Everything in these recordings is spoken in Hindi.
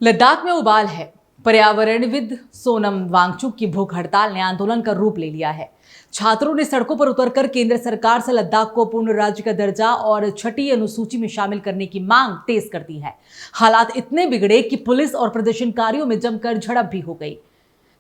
लद्दाख में उबाल है। पर्यावरणविद सोनम वांगचुक की भूख हड़ताल ने आंदोलन का रूप ले लिया है। छात्रों ने सड़कों पर उतरकर केंद्र सरकार से लद्दाख को पूर्ण राज्य का दर्जा और छठी अनुसूची में शामिल करने की मांग तेज कर दी है। हालात इतने बिगड़े कि पुलिस और प्रदर्शनकारियों में जमकर झड़प भी हो गई।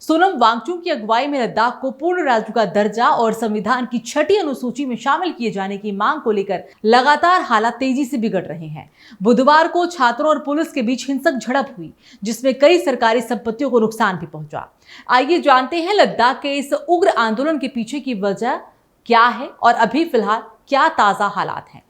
सोनम वांगचुक की अगुवाई में लद्दाख को पूर्ण राज्य का दर्जा और संविधान की छठी अनुसूची में शामिल किए जाने की मांग को लेकर लगातार हालात तेजी से बिगड़ रहे हैं। बुधवार को छात्रों और पुलिस के बीच हिंसक झड़प हुई, जिसमें कई सरकारी संपत्तियों को नुकसान भी पहुंचा। आइए जानते हैं लद्दाख के इस उग्र आंदोलन के पीछे की वजह क्या है और अभी फिलहाल क्या ताजा हालात हैं।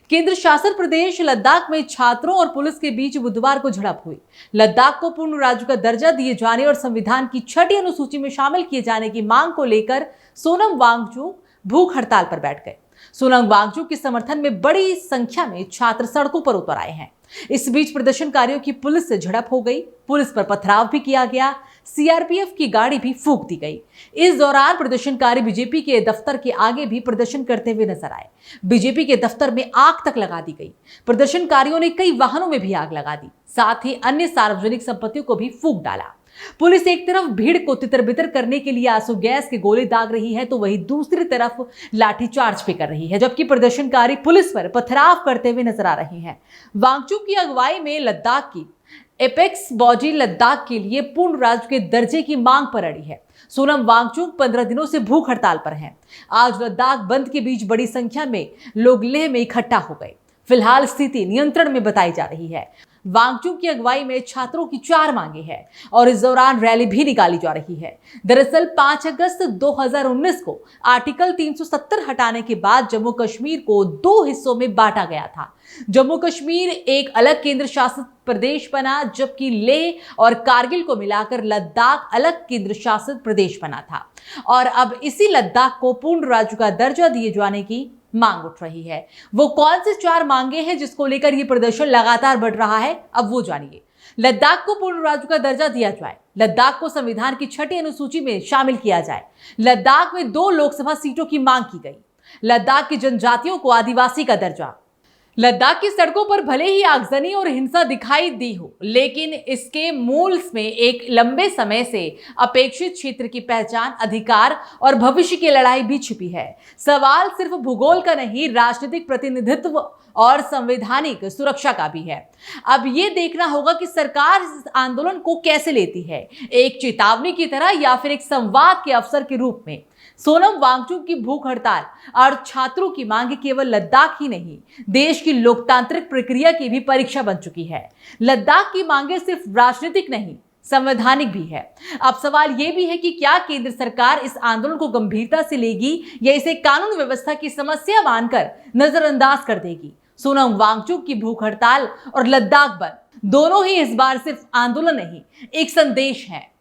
केंद्र शासित प्रदेश लद्दाख में छात्रों और पुलिस के बीच बुधवार को झड़प हुई। लद्दाख को पूर्ण राज्य का दर्जा दिए जाने और संविधान की छठी अनुसूची में शामिल किए जाने की मांग को लेकर सोनम वांगचुक भूख हड़ताल पर बैठ गए। सोनम वांगचुक के समर्थन में बड़ी संख्या में छात्र सड़कों पर उतर आए हैं। इस बीच प्रदर्शनकारियों की पुलिस से झड़प हो गई। पुलिस पर पथराव भी किया गया। सीआरपीएफ की गाड़ी भी फूंक दी गई। इस दौरान प्रदर्शनकारी बीजेपी के दफ्तर के आगे भी प्रदर्शन करते हुए नजर आए। बीजेपी के दफ्तर में आग तक लगा दी गई। प्रदर्शनकारियों ने कई वाहनों में भी आग लगा दी, साथ ही अन्य सार्वजनिक संपत्तियों को भी फूंक डाला। पुलिस एक तरफ भीड़ को तितर-बितर करने के लिए आंसू गैस के गोले दाग रही है, तो वहीं दूसरी तरफ लाठीचार्ज भी कर रही है, जबकि प्रदर्शनकारी पुलिस पर पथराव करते हुए नजर आ रहे हैं। वांगचुक की अगुवाई में लद्दाख की एपेक्स बॉडी लद्दाख के लिए पूर्ण राज्य के दर्जे की मांग पर अड़ी है। सोनम वांगचुक 15 दिनों से भूख हड़ताल पर हैं। आज लद्दाख बंद के बीच बड़ी संख्या में लोग लेह में इकट्ठा हो गए। फिलहाल स्थिति नियंत्रण में बताई जा रही है। वांगचुक की अगुवाई में छात्रों की 4 मांगे हैं और इस दौरान रैली भी निकाली जा रही है। दरअसल 5 अगस्त 2019 को आर्टिकल 370 हटाने के बाद जम्मू कश्मीर को 2 हिस्सों में बांटा गया था। जम्मू कश्मीर एक अलग केंद्र शासित प्रदेश बना, जबकि लेह और कारगिल को मिलाकर लद्दाख अलग केंद्र शासित प्रदेश बना था। और अब इसी लद्दाख को पूर्ण राज्य का दर्जा दिए जाने की मांग उठ रही है। वो कौन से 4 मांगे हैं जिसको लेकर ये प्रदर्शन लगातार बढ़ रहा है, अब वो जानिए। लद्दाख को पूर्ण राज्य का दर्जा दिया जाए। लद्दाख को संविधान की छठी अनुसूची में शामिल किया जाए। लद्दाख में 2 लोकसभा सीटों की मांग की गई। लद्दाख की जनजातियों को आदिवासी का दर्जा। लद्दाख की सड़कों पर भले ही आगजनी और हिंसा दिखाई दी हो, लेकिन इसके मूल में एक लंबे समय से अपेक्षित क्षेत्र की पहचान, अधिकार और भविष्य की लड़ाई भी छिपी है। सवाल सिर्फ भूगोल का नहीं, राजनीतिक प्रतिनिधित्व और संवैधानिक सुरक्षा का भी है। अब ये देखना होगा कि सरकार इस आंदोलन को कैसे लेती है, एक चेतावनी की तरह या फिर एक संवाद के अवसर के रूप में। सोनम वांगचुक की भूख हड़ताल और छात्रों की मांग केवल लद्दाख ही नहीं, देश की लोकतांत्रिक प्रक्रिया की भी परीक्षा बन चुकी है। लद्दाख की मांगे सिर्फ राजनीतिक नहीं, संवैधानिक भी है। अब सवाल यह भी है कि क्या केंद्र सरकार इस आंदोलन को गंभीरता से लेगी या इसे कानून व्यवस्था की समस्या मानकर नजरअंदाज कर देगी। सोनम वांगचुक की भूख हड़ताल और लद्दाख बंद दोनों ही इस बार सिर्फ आंदोलन नहीं, एक संदेश है।